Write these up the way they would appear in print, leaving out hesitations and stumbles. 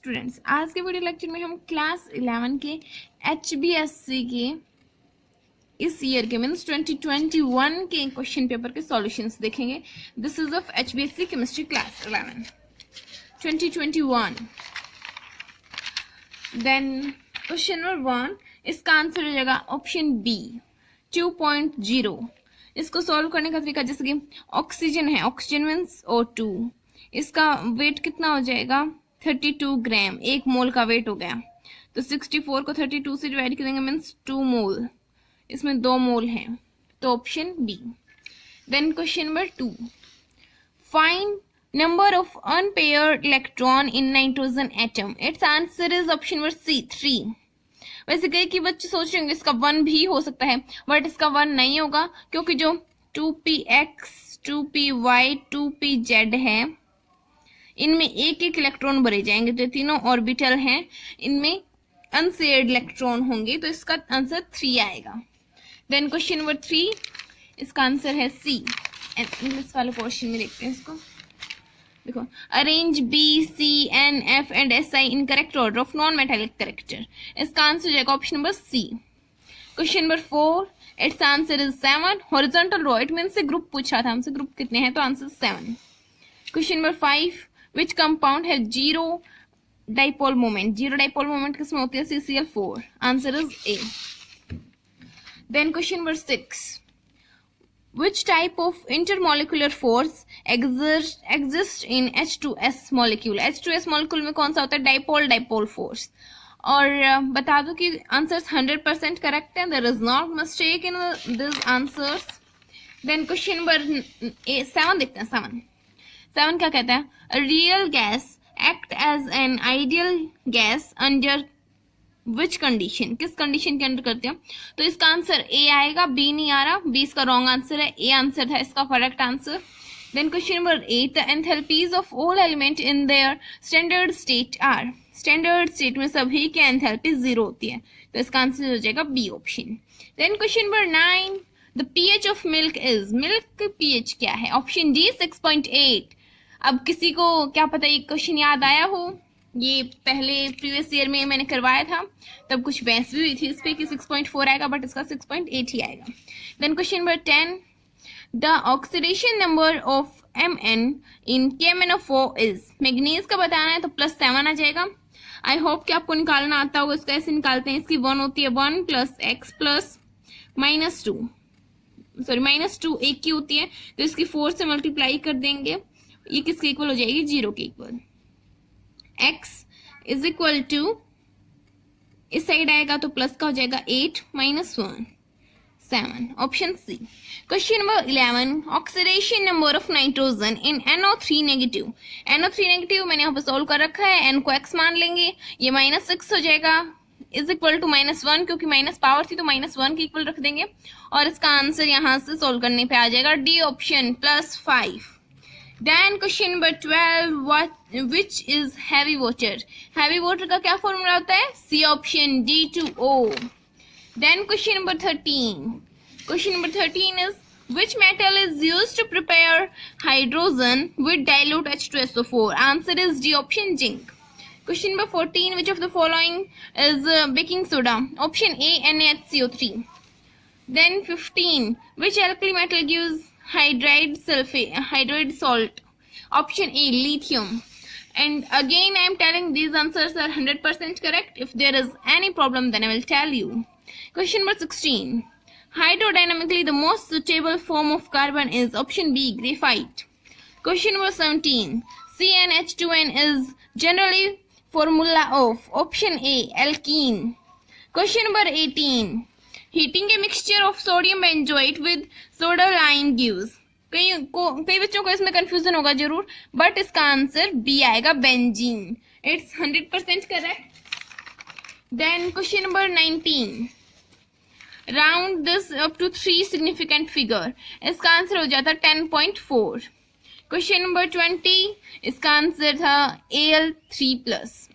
Students, आज के video lecture में हम क्लास 11 के HBSC के इस ईयर के मीन्स 2021 के क्वेश्चन पेपर के सॉल्यूशंस देखेंगे। This is of HBSC chemistry class 11 2021। Then question number 1, इसका आंसर हो जाएगा ऑप्शन बी 2.0। इसको सॉल्व करने का तरीका, जैसे कि ऑक्सीजन है, ऑक्सीजन मीन्स O2, इसका वेट कितना हो जाएगा 32 ग्राम, 1 मोल का वेट हो गया। तो 64 को 32 से डिवाइड करेंगे मीन्स 2 मोल, इसमें 2 मोल हैं, तो option B. Then question number 2, find number of unpaired electron in nitrogen atom. Its answer is option number C 3। वैसे कई कि बच्चे सोच रहे होंगे इसका 1 भी हो सकता है, बट इसका 1 नहीं होगा, क्योंकि जो 2px 2py 2pz है, इनमें एक एक इलेक्ट्रॉन भरे जाएंगे। तो तीनों ऑर्बिटल हैं, इनमें अनशेयर्ड इलेक्ट्रॉन होंगे, तो इसका आंसर 3 आएगा। देन क्वेश्चन नंबर 3, इसका आंसर है सी। इंग्लिश वाले पोर्शन में देखते हैं इसको। देखो, arrange B C N F and S I in correct order of non metallic character. इसका आंसर हो जाएगा option number C. Question number 4, its answer is 7। Horizontal row, it means से ग्रुप पूछा था हमसे, ग्रुप कितने हैं, तो answer 7। Question number 5, which compound है zero dipole moment. Zero dipole moment किसमें होती है, CCl4। Answer is A. Then question number 6, which type of intermolecular force exists in H2S molecule। H2S molecule में कौन सा होता है, डाइपोल डाइपोल फोर्स। और बता दो कि आंसर्स 100% करेक्ट है, there is not mistake in this answers. Then question number 7 देखते हैं। 7 क्या कहता है, real gas act as an ideal gas under which condition. किस कंडीशन के अंडर करते हैं, तो इसका आंसर ए आएगा, बी नहीं आ रहा, बी इसका रॉन्ग आंसर है, ए आंसर था इसका correct answer. Then question number 8, the enthalpies of all element in their standard state are. Standard state में सभी के एंथैल्पी 0 होती है, तो इसका आंसर हो जाएगा B option. Then question number 9, the pH of milk is. Milk pH क्या है, ऑप्शन डी 6.8। अब किसी को क्या पता ये क्वेश्चन याद आया हो, ये पहले प्रीवियस ईयर में मैंने करवाया था, तब कुछ बहस भी हुई थी इस पे कि 6.4 आएगा, बट इसका 6.8 ही आएगा। Then question number 10, the oxidation number of Mn in KMnO4 is. Manganese का बताना है तो +7 आ जाएगा। आई होप कि आपको निकालना आता होगा, इसको ऐसे निकालते हैं। इसकी 1 होती है 1 + x + -2 एक की होती है, तो इसकी 4 से मल्टीप्लाई कर देंगे, ये किसके इक्वल हो जाएगी, 0 के equal. x is equal to, इस साइड आएगा तो प्लस का हो जाएगा 8 - 1 7, option C. Question number 11, oxidation number of nitrogen in NO3 negative. NO3 negative मैंने यहाँ पे सोल्व कर रखा है, n को x मान लेंगे, ये -6 हो जाएगा, इज इक्वल टू -1, क्योंकि माइनस पावर थी तो -1 के इक्वल रख देंगे, और इसका आंसर यहाँ से सोल्व करने पे आ जाएगा D option +5। Then question number 12, which is heavy water। heavy water का क्या फॉर्मूला होता है, C option D2O। Then question number 13, question number 13 is, which metal is used to prepare hydrogen with dilute H2SO4। answer is D option zinc। question number 14, which of the following is baking soda। option A NaHCO3। then 15, which alkali metal gives hydroid salt। option A lithium। and again I am telling these answers are 100% correct. if there is any problem then I will tell you। question number 16, hydrodynamically the most suitable form of carbon is option B graphite। question number 17, CnH2n is generally formula of option A alkene। question number 18, heating a mixture of sodium benzoate with soda lime gives। कई बच्चों को इसमें confusion होगा जरूर, but इसका answer B आएगा, benzene. It's 100% correct. Then question number 19, round this up to 3 significant figure. इसका answer हो जाता 10.4। क्वेश्चन नंबर 20, इसका आंसर था Al3+।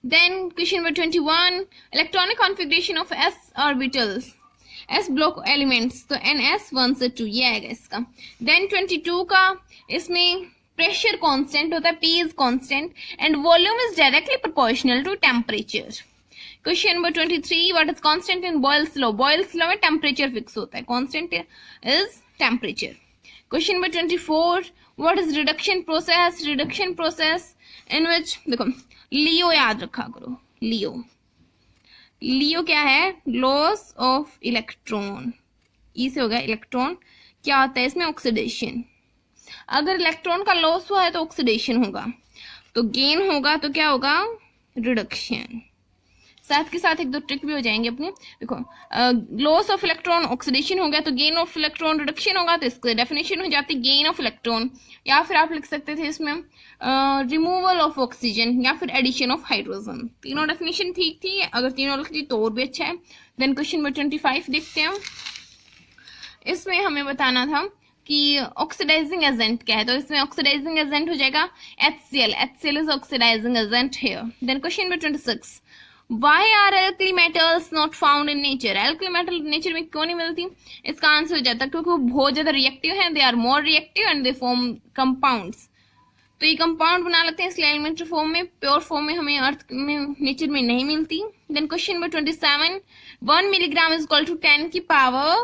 Then question number 21, electronic configuration of s orbitals, s block elements, तो ns 1 से 2 ये आएगा इसका। देन 22 का, इसमें प्रेशर कांस्टेंट होता है, P is constant and volume is directly proportional to temperature. Question number 23, what is constant in Boyle's law? Boyle's law में टेम्परेचर फिक्स होता है, constant is temperature. Question number 24, what is reduction process? Reduction process in which, देखो LEO याद रखा करो, लियो क्या है? Loss of electron. ई से होगा इलेक्ट्रॉन. क्या होता है इसमें? ऑक्सीडेशन. अगर इलेक्ट्रॉन का लॉस हुआ है तो ऑक्सीडेशन होगा, तो गेन होगा तो क्या होगा? रिडक्शन. साथ के साथ एक दो ट्रिक भी हो जाएंगे अपने. देखो लॉस ऑफ इलेक्ट्रॉन ऑक्सीडेशन हो गया, तो गेन ऑफ इलेक्ट्रॉन रिडक्शन होगा, तो इसकी डेफिनेशन हो जाती है गेन ऑफ इलेक्ट्रॉन. या फिर आप लिख सकते थे इसमें रिमूवल ऑफ ऑक्सीजन या फिर एडिशन ऑफ हाइड्रोजन. तीनों डेफिनेशन ठीक थी, अगर तीनों लिख दी तो और भी अच्छा है. देन क्वेश्चन नंबर 25 देखते हैं. इसमें हमें बताना था कि ऑक्सीडाइजिंग एजेंट क्या है, तो इसमें ऑक्सीडाइजिंग एजेंट हो जाएगा HCl. HCl is oxidising agent here. Then question number 26, Why are alkali metals not found in nature? Alkali metal nature में क्यों नहीं मिलती? इसका आंसर हो जाता है क्योंकि वो बहुत ज्यादा रिएक्टिव हैं. They are more reactive and they form compounds. तो ये कंपाउंड बना लेते हैं, इसलिए एलिमेंट्री फॉर्म में, प्योर फॉर्म में हमें अर्थ में नेचर में नहीं मिलती. Then question number 27, 1 milligram is equal to 10 की power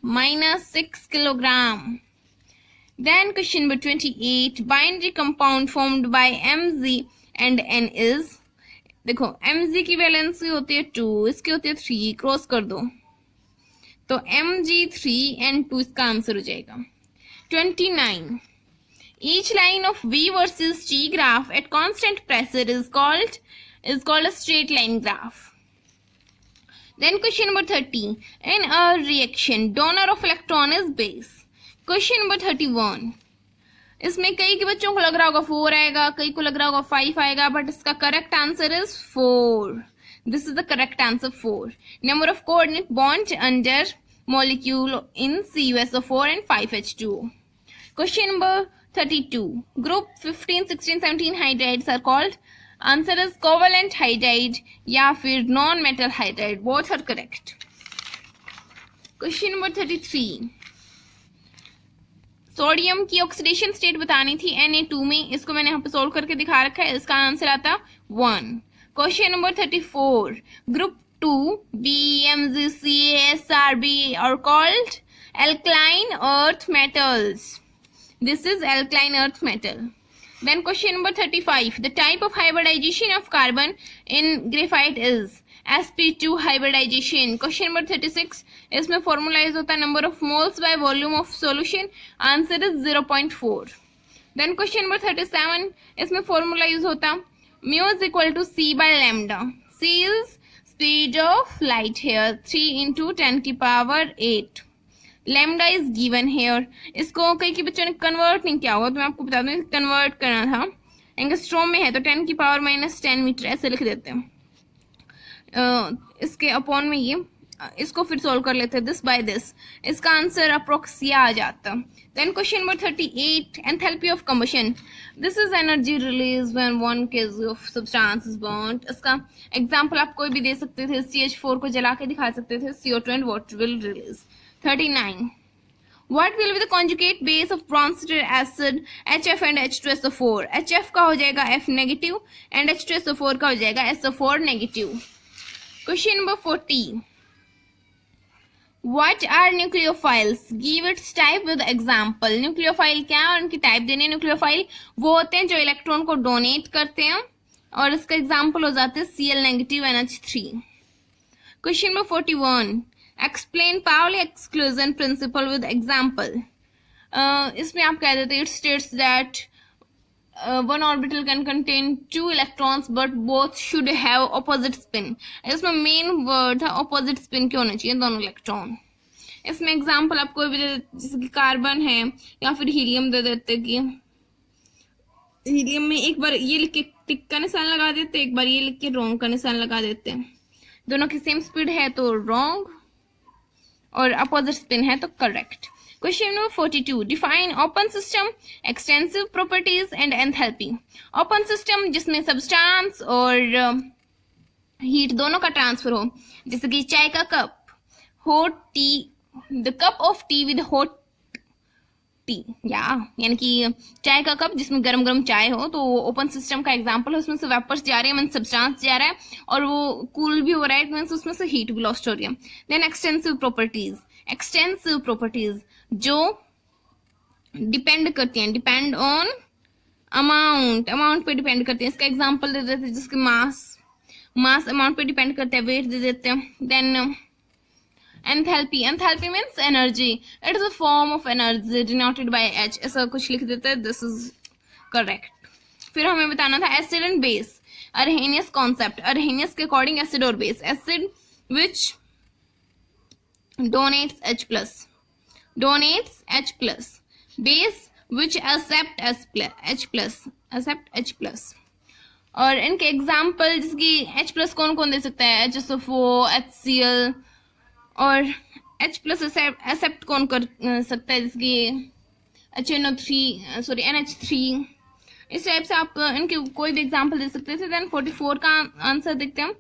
-6 kilogram. Then question number 28, binary compound formed by Mg and N is, देखो Mg की वैलेंसी होती है 2, इसकी होती है 3, क्रॉस कर दो तो Mg3N2 इसका आंसर हो जाएगा. 29, each line of V versus T graph at constant pressure is called a straight line graph. Then question number 30, in a reaction donor of electron is base. Question number 31, इसमें कई के बच्चों को लग रहा होगा 4 आएगा, कई को लग रहा होगा 5 आएगा, बट इसका correct answer is 4. This is the correct answer 4. Number of coordinate bond under molecule in CuSO4 and 5H2O. Question number 32, group 15, 16, 17 hydrides are called. Answer is covalent hydride या फिर non metal hydride, both are correct. Question number 33, sodium की oxidation state बतानी थी Na2 में, इसको मैंने यहाँ पे सोल्व करके दिखा रखा है, इसका आंसर आता 1. Question number 34, group 2 BMgCaSrB are called alkaline earth metals. This is alkaline earth metal. Then question number 35, the type of hybridization of carbon in graphite is sp2 hybridization. Question number 36, इसमें formula use होता है number of moles by volume of solution, answer is 0.4. Then question number 37, इसमें formula use होता mu is equal to C by lambda. C is speed of light here 3 × 10 की power 8. Lambda is given here. इसको कई के बच्चों ने convert नहीं किया होगा, तो मैं आपको बता दूं कन्वर्ट करना था. एंगस्ट्रॉम में है तो 10 की पावर -10 मीटर ऐसे लिख देते हैं. इसके अपॉन में ये, इसको फिर सोल्व कर लेते हैं दिस बाय दिस, इसका आंसर अप्रोक्सिया आ जाता. Then question number 38, enthalpy of combustion. This is energy release when 1 kg of substance is burned. इसका एग्जांपल आप कोई भी दे सकते थे, CH4 को जला के दिखा सकते थे, CO2 and water will release. 39, what will be the conjugate base of bronze acid HF and H2SO4? HF का हो जाएगा F नेगेटिव एंड H2SO4 का हो जाएगा SO4 negative. Question number 40, what are nucleophiles? Give its type with example. Nucleophile क्या है और उनकी टाइप देनी है. न्यूक्लियोफाइल वो होते हैं जो इलेक्ट्रॉन को डोनेट करते हैं, और इसका एग्जाम्पल हो जाते हैं Cl negative NH3. Question number 41, explain Pauli exclusion principle with example. इसमें आप कह देते हैं it states that one orbital can contain 2 electrons but both should have opposite spin. इसमें मेन वर्ड है opposite spin के होने चाहिए दोनों इलेक्ट्रॉन. इसमें एग्जांपल आप कोई भी जैसे कि कार्बन है या फिर हीलियम दे देते कि हीलियम में एक बार ये लिख के टिक का निशान लगा देते, एक बार ये लिख के रॉन्ग का निशान लगा देते. दोनों की सेम स्पीड है तो रॉन्ग, और अपोजिट स्पिन है तो correct. Question number 42, define open system, extensive properties and enthalpy. Open system जिसमें सब्सटेंस और हीट दोनों का ट्रांसफर हो, जैसे कि चाय का cup, hot T, the cup of T with hot T, यानी कि चाय का कप जिसमें गरम गरम चाय हो, तो वो ओपन सिस्टम का एग्जांपल है, उसमें से वेपर्स जा रहे हैं, मीन सब्सटेंस जा रहा है और वो कूल भी हो रहा है, मीन्स उसमें से हीट भी लॉस्ट हो रही है। देन एक्सटेंसिव प्रॉपर्टीज जो डिपेंड करती हैं, डिपेंड ऑन अमाउंट पे डिपेंड करती है। इसका एग्जांपल दे देते हैं, जिसके मास अमाउंट पे डिपेंड करते हैं, वेट दे देते हैं। Then enthalpy means energy, it is a form of energy denoted by H, ऐसा कुछ लिख देते हैं, दिस इज करेक्ट। फिर हमें बताना था acid and base, Arrhenius concept, Arrhenius के अकॉर्डिंग एसिड और base, acid which donates H plus, base which accept H plus। और इनके एग्जाम्पल, जिसकी H प्लस कौन कौन दे सकता है, HSO4, HCl, और H प्लस एक्सेप्ट कौन कर सकता है, जिसकी NH3। इस टाइप से आप इनके कोई भी एग्जाम्पल दे सकते थे। देन 44 का आंसर देखते हैं।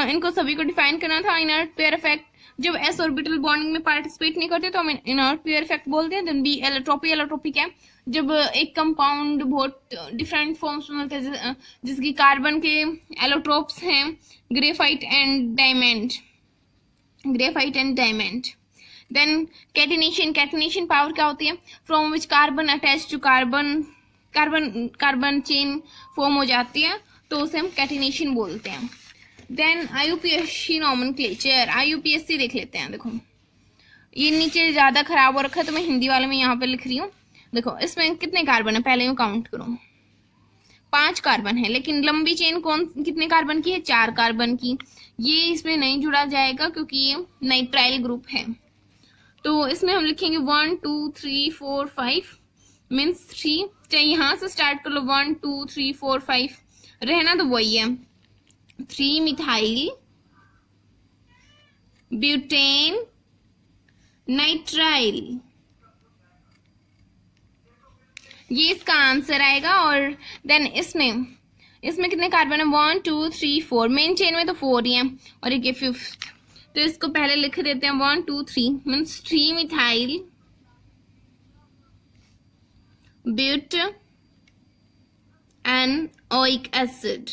इनको सभी को डिफाइन करना था। इनर्ट पेयर इफेक्ट, जब एस ऑर्बिटल बॉन्डिंग में पार्टिसिपेट नहीं करते तो हम इनर्ट पेयर इफेक्ट बोलते हैं। देन बी एलोट्रोपी क्या है, जब एक कंपाउंड बहुत डिफरेंट फॉर्म्स में मिलते हैं, जिसकी कार्बन के एलोट्रोप्स हैं graphite and diamond. Then catenation power क्या होती है, from which carbon attach to carbon chain form हो जाती है, तो उसे हम कैटिनेशन बोलते हैं। देन IUPAC नॉमेनक्लेचर, IUPAC देख लेते हैं। देखो ये नीचे ज्यादा खराब हो रखा है, तो मैं हिंदी वाले में यहाँ पे लिख रही हूँ। देखो इसमें कितने कार्बन है, पहले मैं काउंट करो, 5 कार्बन है, लेकिन लंबी चेन कितने कार्बन की है, 4 कार्बन की। ये इसमें नहीं जुड़ा जाएगा क्योंकि ये नाइट्राइल ग्रुप है, तो इसमें हम लिखेंगे 1 2 3 4 5 मीन्स 3। चाहे यहाँ से स्टार्ट कर लो, 1 2 3 4 5, रहना तो वही है, 3 मिथाइल ब्यूटेन नाइट्राइल, ये इसका आंसर आएगा। और देन इसमें कितने कार्बन है, 1 2 3 4, मेन चेन में तो 4 ही है, और एक 5th, तो इसको पहले लिख देते हैं 1 2 3 means 3 methyl butanoic acid.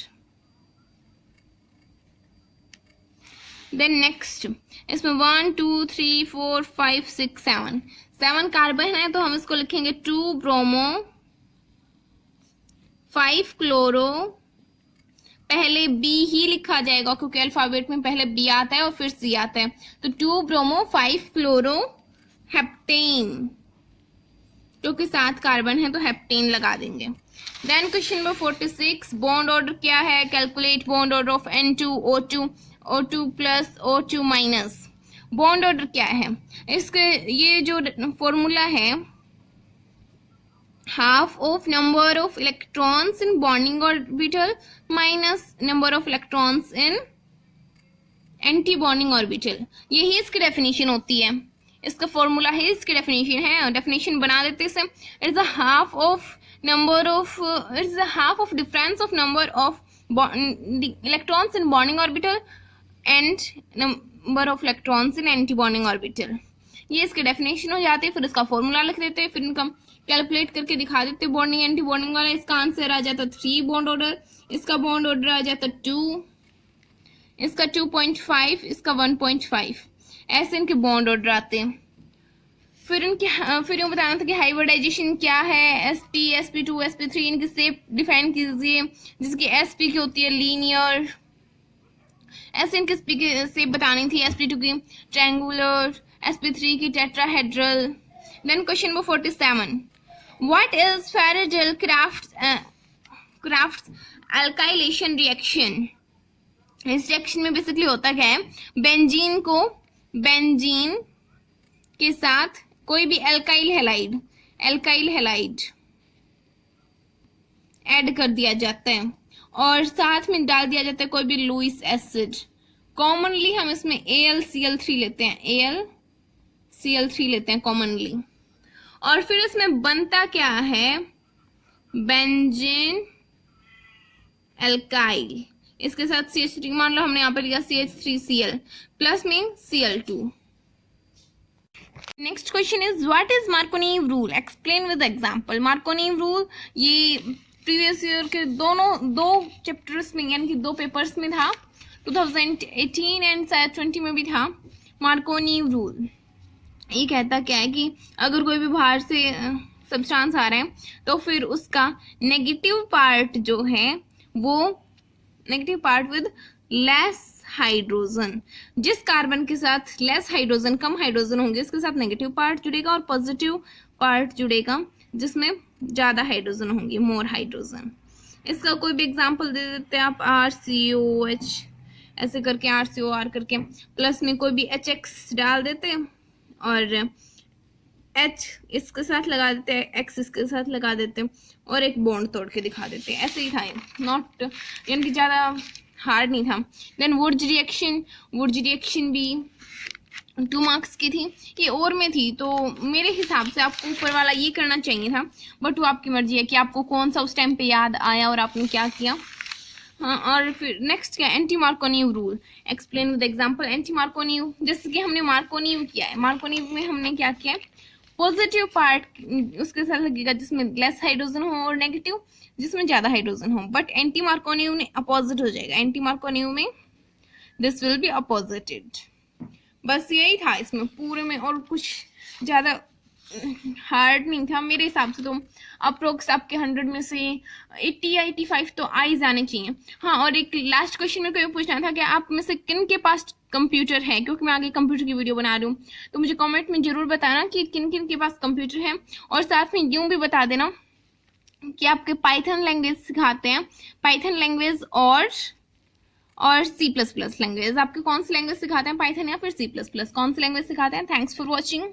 Then next इसमें 1 2 3 4 5 6 7 कार्बन है, तो हम इसको लिखेंगे 2 ब्रोमो 5 क्लोरो, पहले बी ही लिखा जाएगा क्योंकि अल्फाबेट में पहले बी आता है और फिर सी आता है, तो 2 ब्रोमो 5 क्लोरो हेप्टेन, क्योंकि 7 कार्बन है तो हेप्टेन लगा देंगे। Then question number 46, bond order क्या है, calculate bond order of N2O2 O2 plus O2 minus. Bond order क्या है, इसके ये जो फॉर्मूला है, half of number of electrons in bonding orbital minus number of electrons in anti bonding orbital, यही इसकी डेफिनेशन होती है, इसका फॉर्मूला है, इसकी डेफिनेशन है। डेफिनेशन बना देते इसे, it's a half of difference of number of electrons in bonding orbital and number of electrons in anti bonding orbital, ये इसके डेफिनेशन हो जाते हैं। फिर इसका फॉर्मूला लिख देते हैं, फिर इनका कैलकुलेट करके दिखा देते हैं बॉन्डिंग एंटी बॉन्डिंग वाला। इसका आंसर आ जाता 3 बॉन्ड ऑर्डर, इसका बॉन्ड ऑर्डर आ जाता 2, इसका 2.5, इसका 1.5, ऐसे इनके बॉन्ड ऑर्डर आते हैं। फिर यूँ बताना था कि हाइब्रिडाइजेशन क्या है, sp sp2 sp3, इनकी शेप डिफाइन कीजिए, जिसकी sp की होती है लीनियर, ऐसे इनकी शेप बतानी थी, sp2 की ट्रायंगुलर, sp3 की tetrahedral. Then question number 47, what is Friedel Crafts alkylation reaction. इस रिएक्शन में बेसिकली होता क्या है, बेंजीन के साथ कोई भी एल्काइल हैलाइड ऐड कर दिया जाता है और साथ में डाल दिया जाता है कोई भी लुईस एसिड। कॉमनली हम इसमें AlCl3 लेते हैं कॉमनली। और फिर इसमें बनता क्या है, बेंजीन एल्काइल, इसके साथ CH3, मान लो हमने यहाँ पर लिया CH3Cl प्लस में Cl2। Next question is what is Markovnikov rule, explain with example. Markovnikov rule ये प्रीवियस ईयर के दो चैप्टर्स में यानी कि 2 पेपर्स में था, 2018 एंड शायद 20 में भी था। मार्कोनीव रूल ये कहता क्या है कि अगर कोई भी बाहर से सब्सटेंस आ रहा है तो फिर उसका नेगेटिव पार्ट जो है वो negative part with less hydrogen, जिस कार्बन के साथ लेस हाइड्रोजन कम हाइड्रोजन होंगे उसके साथ नेगेटिव पार्ट जुड़ेगा और पॉजिटिव पार्ट जुड़ेगा जिसमें ज्यादा हाइड्रोजन होंगे, मोर हाइड्रोजन। इसका कोई भी एग्जांपल दे देते हैं आप, RCOH ऐसे करके, RCOR करके, प्लस में कोई भी HX डाल देते और H इसके साथ लगा देते हैं, X इसके साथ लगा देते और एक बॉन्ड तोड़ के दिखा देते, ऐसे ही था। नॉट यानी कि ज्यादा हार्ड नहीं था। देन वुड्स रिएक्शन भी 2 मार्क्स की थी, ये और में थी, तो मेरे हिसाब से आपको ऊपर वाला ये करना चाहिए था, बट वो आपकी मर्जी है कि आपको कौन सा उस टाइम पे याद आया और आपने क्या किया। हाँ, और फिर नेक्स्ट क्या, anti Markovnikov rule, explain with example. Anti Markovnikov जैसे कि हमने मार्कोनीव किया है, मार्कोनीव में हमने क्या किया है, पॉजिटिव पार्ट उसके साथ लगेगा जिसमें लेस हाइड्रोजन हो और नेगेटिव जिसमें ज्यादा हाइड्रोजन हो, बट एंटी मार्कोनीव में अपोजिट हो जाएगा। एंटी मार्कोनीव में दिस विल बी अपोजिटेड। बस यही था इसमें पूरे में, और कुछ ज्यादा हार्ड नहीं था मेरे हिसाब से। तो अप्रोक्स आपके 100 में से 80 या 85 तो आ ही जाने चाहिए। हाँ, और एक लास्ट क्वेश्चन मेरे को ये पूछना था कि आप में से किन के पास कंप्यूटर है, क्योंकि मैं आगे कंप्यूटर की वीडियो बना रही हूँ, तो मुझे कमेंट में जरूर बताना कि किन किन के पास कंप्यूटर है। और साथ में यूं भी बता देना कि आपके पाइथन लैंग्वेज सिखाते हैं, पाइथन लैंग्वेज और C++ लैंग्वेज, आपके कौन सी लैंग्वेज सिखाते हैं, पाइथन या फिर C++, कौन सी लैंग्वेज सिखाते हैं। Thanks for watching.